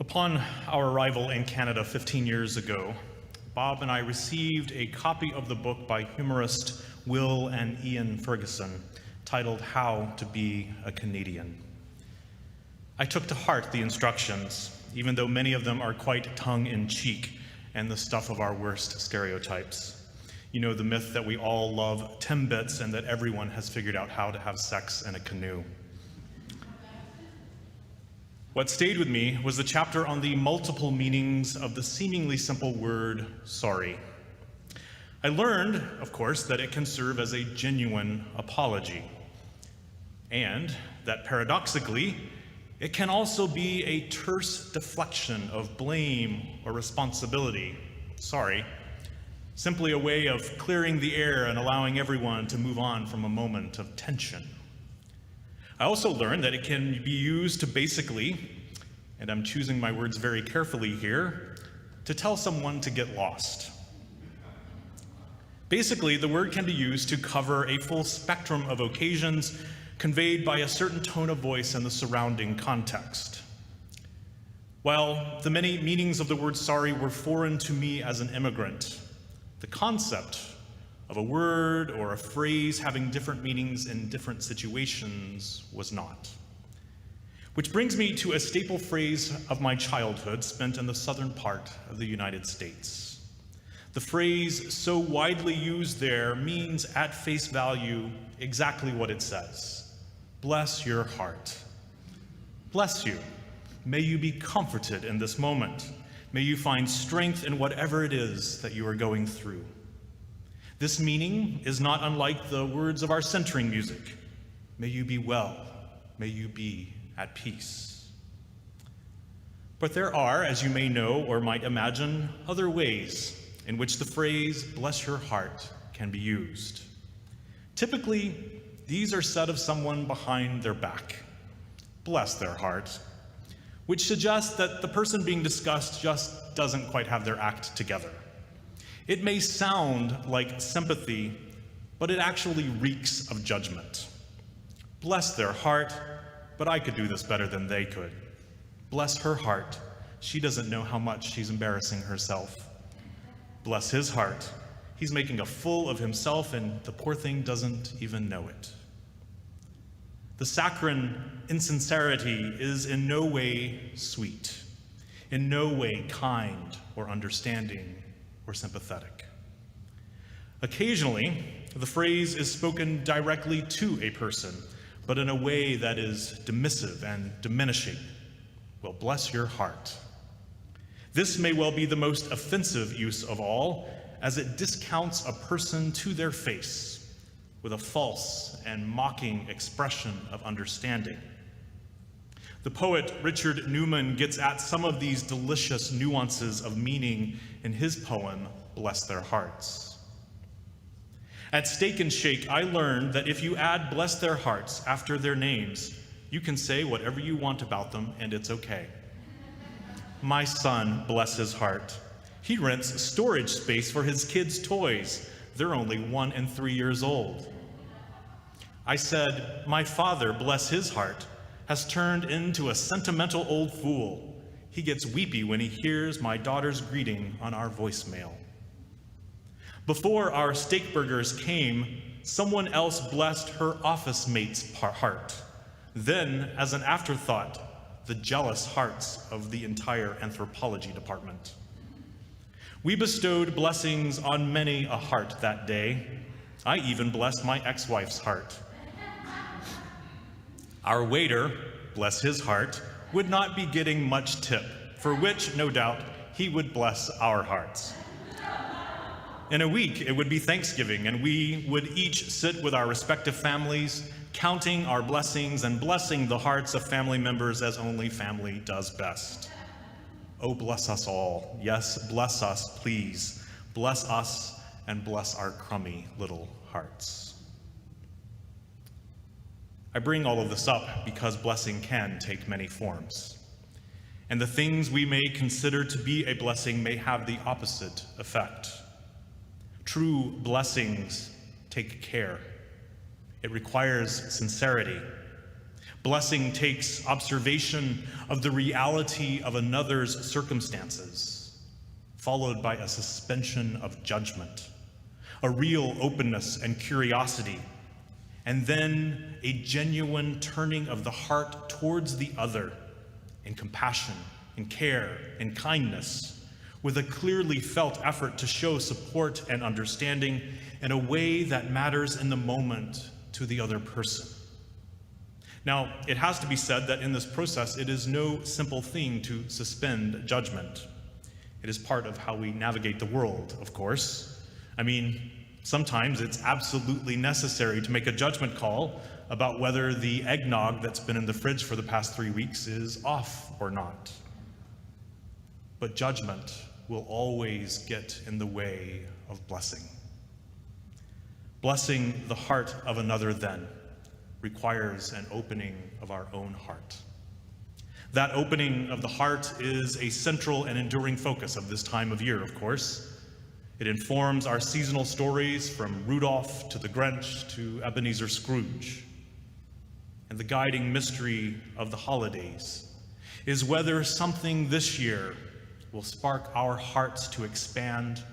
Upon our arrival in Canada 15 years ago, Bob and I received a copy of the book by humorist Will and Ian Ferguson titled How to Be a Canadian. I took to heart the instructions, even though many of them are quite tongue-in-cheek and the stuff of our worst stereotypes. You know, the myth that we all love Timbits and that everyone has figured out how to have sex in a canoe. What stayed with me was the chapter on the multiple meanings of the seemingly simple word sorry. I learned, of course, that it can serve as a genuine apology, and that paradoxically, it can also be a terse deflection of blame or responsibility. Sorry. Simply a way of clearing the air and allowing everyone to move on from a moment of tension. I also learned that it can be used to basically, and I'm choosing my words very carefully here, to tell someone to get lost. Basically, the word can be used to cover a full spectrum of occasions conveyed by a certain tone of voice and the surrounding context. While the many meanings of the word sorry were foreign to me as an immigrant, the concept of a word or a phrase having different meanings in different situations was not. Which brings me to a staple phrase of my childhood spent in the southern part of the United States. The phrase so widely used there means at face value exactly what it says. Bless your heart. Bless you. May you be comforted in this moment. May you find strength in whatever it is that you are going through. This meaning is not unlike the words of our centering music. May you be well. May you be at peace. But there are, as you may know or might imagine, other ways in which the phrase, bless your heart, can be used. Typically, these are said of someone behind their back. Bless their heart, which suggests that the person being discussed just doesn't quite have their act together. It may sound like sympathy, but it actually reeks of judgment. Bless their heart, but I could do this better than they could. Bless her heart, she doesn't know how much she's embarrassing herself. Bless his heart, he's making a fool of himself and the poor thing doesn't even know it. The saccharine insincerity is in no way sweet, in no way kind or understanding or sympathetic. Occasionally, the phrase is spoken directly to a person, but in a way that is dismissive and diminishing. Well, bless your heart. This may well be the most offensive use of all, as it discounts a person to their face with a false and mocking expression of understanding. The poet Richard Newman gets at some of these delicious nuances of meaning in his poem, Bless Their Hearts. At Steak and Shake, I learned that if you add bless their hearts after their names, you can say whatever you want about them and it's okay. My son, bless his heart. He rents storage space for his kids' toys. They're only 1 and 3 years old. I said, my father, bless his heart, has turned into a sentimental old fool. He gets weepy when he hears my daughter's greeting on our voicemail. Before our steak burgers came, someone else blessed her office mate's heart. Then, as an afterthought, the jealous hearts of the entire anthropology department. We bestowed blessings on many a heart that day. I even blessed my ex-wife's heart. Our waiter, bless his heart, would not be getting much tip, for which, no doubt, he would bless our hearts. In a week, it would be Thanksgiving, and we would each sit with our respective families, counting our blessings and blessing the hearts of family members as only family does best. Oh, bless us all. Yes, bless us, please. Bless us and bless our crummy little hearts. I bring all of this up because blessing can take many forms. And the things we may consider to be a blessing may have the opposite effect. True blessings take care. It requires sincerity. Blessing takes observation of the reality of another's circumstances, followed by a suspension of judgment, a real openness and curiosity, and then a genuine turning of the heart towards the other in compassion, in care, in kindness, with a clearly felt effort to show support and understanding in a way that matters in the moment to the other person. Now, it has to be said that in this process, it is no simple thing to suspend judgment. It is part of how we navigate the world, of course. I mean, sometimes it's absolutely necessary to make a judgment call about whether the eggnog that's been in the fridge for the past 3 weeks is off or not. But judgment will always get in the way of blessing. Blessing the heart of another, then, requires an opening of our own heart. That opening of the heart is a central and enduring focus of this time of year, of course. It informs our seasonal stories from Rudolph to the Grinch to Ebenezer Scrooge. And the guiding mystery of the holidays is whether something this year will spark our hearts to expand,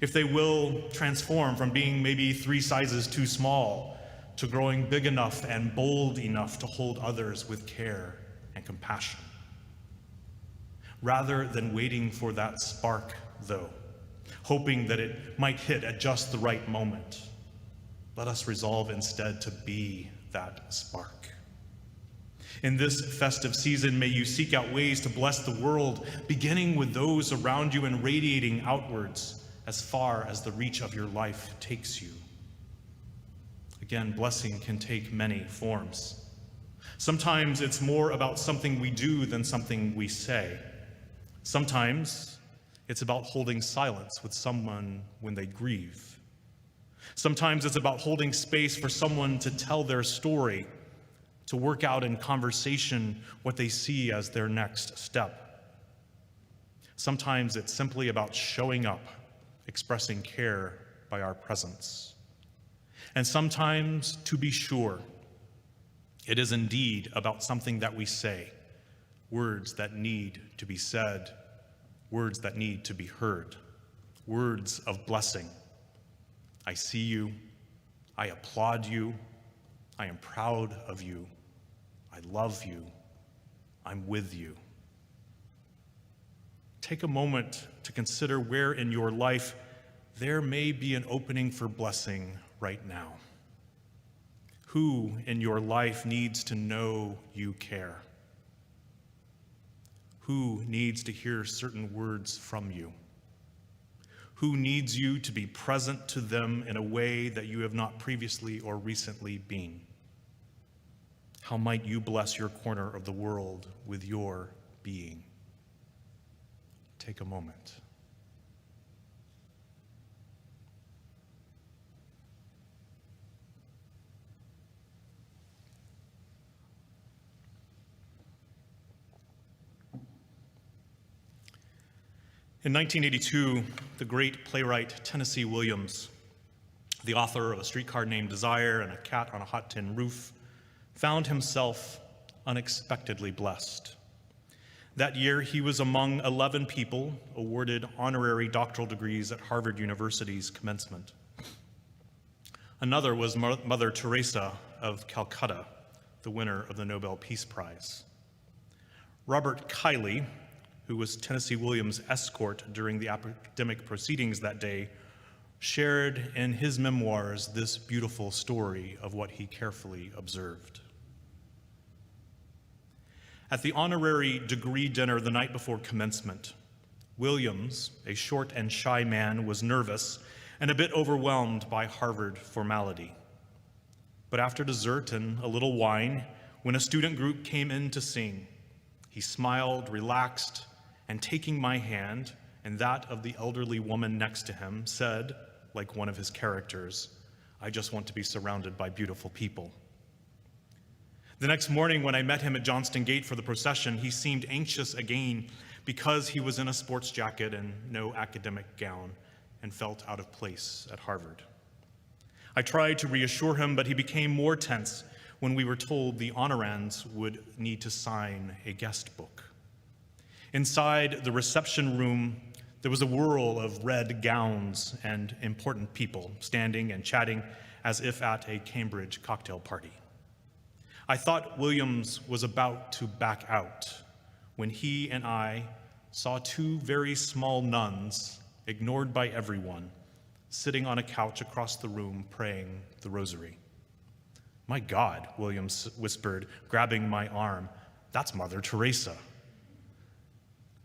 if they will transform from being maybe 3 sizes too small to growing big enough and bold enough to hold others with care and compassion. Rather than waiting for that spark, though, hoping that it might hit at just the right moment, let us resolve instead to be that spark. In this festive season, may you seek out ways to bless the world, beginning with those around you and radiating outwards as far as the reach of your life takes you. Again, blessing can take many forms. Sometimes it's more about something we do than something we say. Sometimes it's about holding silence with someone when they grieve. Sometimes it's about holding space for someone to tell their story, to work out in conversation what they see as their next step. Sometimes it's simply about showing up, expressing care by our presence. And sometimes, to be sure, it is indeed about something that we say, words that need to be said, words that need to be heard, words of blessing. I see you, I applaud you, I am proud of you, I love you, I'm with you. Take a moment to consider where in your life there may be an opening for blessing right now. Who in your life needs to know you care? Who needs to hear certain words from you? Who needs you to be present to them in a way that you have not previously or recently been? How might you bless your corner of the world with your being? Take a moment. In 1982, the great playwright Tennessee Williams, the author of A Streetcar Named Desire and A Cat on a Hot Tin Roof, found himself unexpectedly blessed. That year, he was among 11 people awarded honorary doctoral degrees at Harvard University's commencement. Another was Mother Teresa of Calcutta, the winner of the Nobel Peace Prize. Robert Kiley, who was Tennessee Williams' escort during the academic proceedings that day, shared in his memoirs this beautiful story of what he carefully observed. At the honorary degree dinner the night before commencement, Williams, a short and shy man, was nervous and a bit overwhelmed by Harvard formality. But after dessert and a little wine, when a student group came in to sing, he smiled, relaxed, and taking my hand and that of the elderly woman next to him, said, like one of his characters, "I just want to be surrounded by beautiful people." The next morning when I met him at Johnston Gate for the procession, he seemed anxious again because he was in a sports jacket and no academic gown and felt out of place at Harvard. I tried to reassure him, but he became more tense when we were told the honorands would need to sign a guest book. Inside the reception room, there was a whirl of red gowns and important people standing and chatting as if at a Cambridge cocktail party. I thought Williams was about to back out when he and I saw two very small nuns, ignored by everyone, sitting on a couch across the room praying the rosary. "My God," Williams whispered, grabbing my arm, "that's Mother Teresa."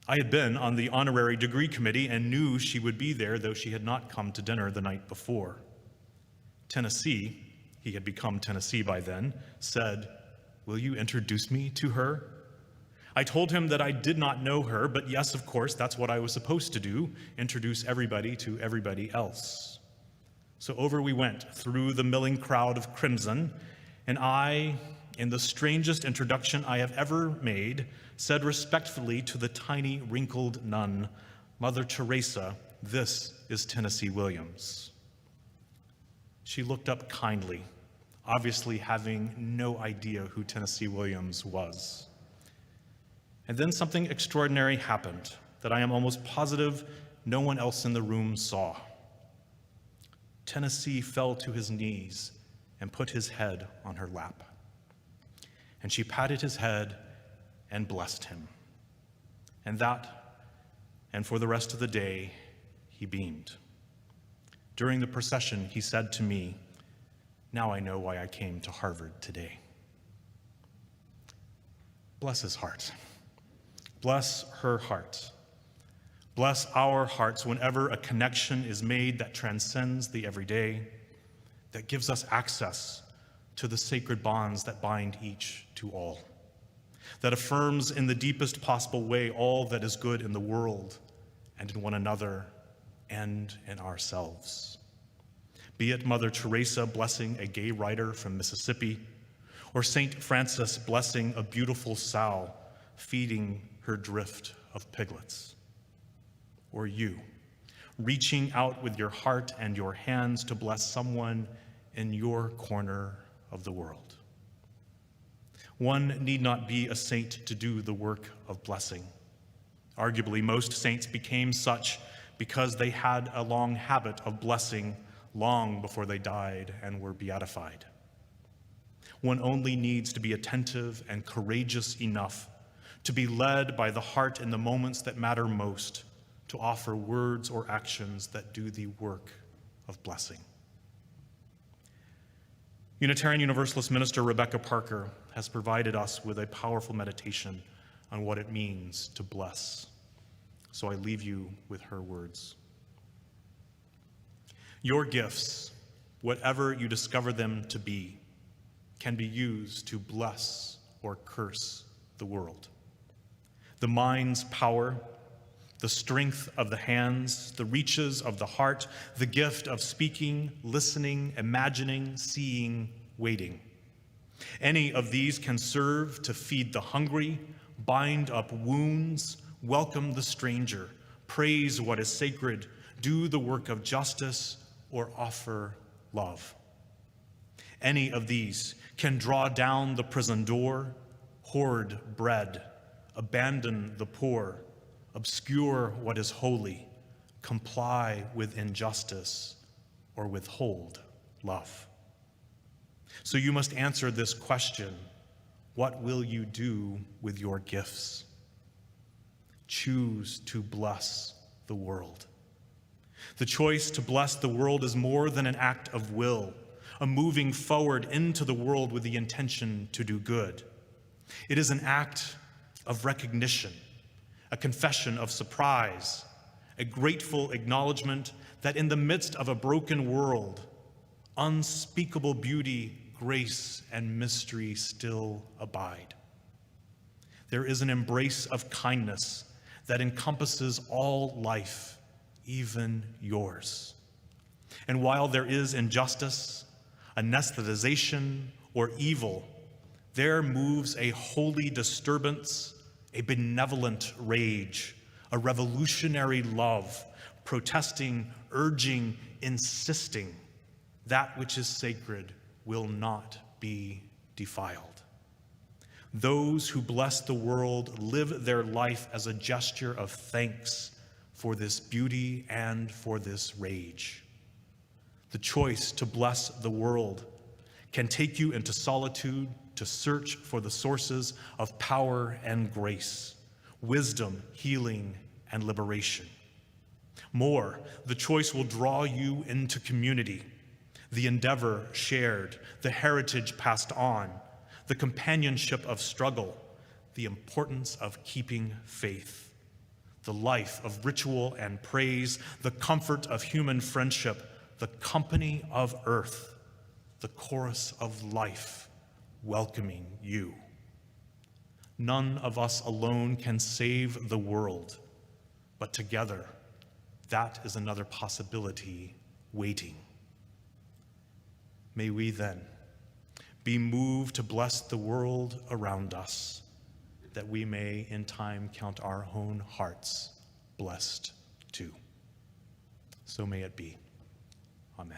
I had been on the honorary degree committee and knew she would be there, though she had not come to dinner the night before. Tennessee, he had become Tennessee by then, said, "Will you introduce me to her?" I told him that I did not know her, but yes, of course, that's what I was supposed to do, introduce everybody to everybody else. So over we went through the milling crowd of crimson, and I, in the strangest introduction I have ever made, said respectfully to the tiny, wrinkled nun, "Mother Teresa, this is Tennessee Williams." She looked up kindly, obviously having no idea who Tennessee Williams was. And then something extraordinary happened that I am almost positive no one else in the room saw. Tennessee fell to his knees and put his head on her lap. And she patted his head and blessed him. And for the rest of the day, he beamed. During the procession, he said to me, "Now I know why I came to Harvard today." Bless his heart. Bless her heart. Bless our hearts whenever a connection is made that transcends the everyday, that gives us access to the sacred bonds that bind each to all, that affirms in the deepest possible way all that is good in the world and in one another and in ourselves. Be it Mother Teresa blessing a gay writer from Mississippi, or St. Francis blessing a beautiful sow feeding her drift of piglets, or you reaching out with your heart and your hands to bless someone in your corner of the world. One need not be a saint to do the work of blessing. Arguably, most saints became such because they had a long habit of blessing long before they died and were beatified. One only needs to be attentive and courageous enough to be led by the heart in the moments that matter most, to offer words or actions that do the work of blessing. Unitarian Universalist minister Rebecca Parker has provided us with a powerful meditation on what it means to bless. So I leave you with her words. Your gifts, whatever you discover them to be, can be used to bless or curse the world. The mind's power, the strength of the hands, the reaches of the heart, the gift of speaking, listening, imagining, seeing, waiting. Any of these can serve to feed the hungry, bind up wounds, welcome the stranger, praise what is sacred, do the work of justice, or offer love. Any of these can draw down the prison door, hoard bread, abandon the poor, obscure what is holy, comply with injustice, or withhold love. So you must answer this question: what will you do with your gifts? Choose to bless the world. The choice to bless the world is more than an act of will, a moving forward into the world with the intention to do good. It is an act of recognition, a confession of surprise, a grateful acknowledgement that in the midst of a broken world, unspeakable beauty, grace, and mystery still abide. There is an embrace of kindness that encompasses all life, even yours. And while there is injustice, anesthetization, or evil, there moves a holy disturbance, a benevolent rage, a revolutionary love, protesting, urging, insisting that which is sacred will not be defiled. Those who bless the world live their life as a gesture of thanks for this beauty and for this rage. The choice to bless the world can take you into solitude to search for the sources of power and grace, wisdom, healing, and liberation. More, the choice will draw you into community, the endeavor shared, the heritage passed on, the companionship of struggle, the importance of keeping faith, the life of ritual and praise, the comfort of human friendship, the company of earth, the chorus of life welcoming you. None of us alone can save the world, but together, that is another possibility waiting. May we then be moved to bless the world around us, that we may in time count our own hearts blessed too. So may it be. Amen.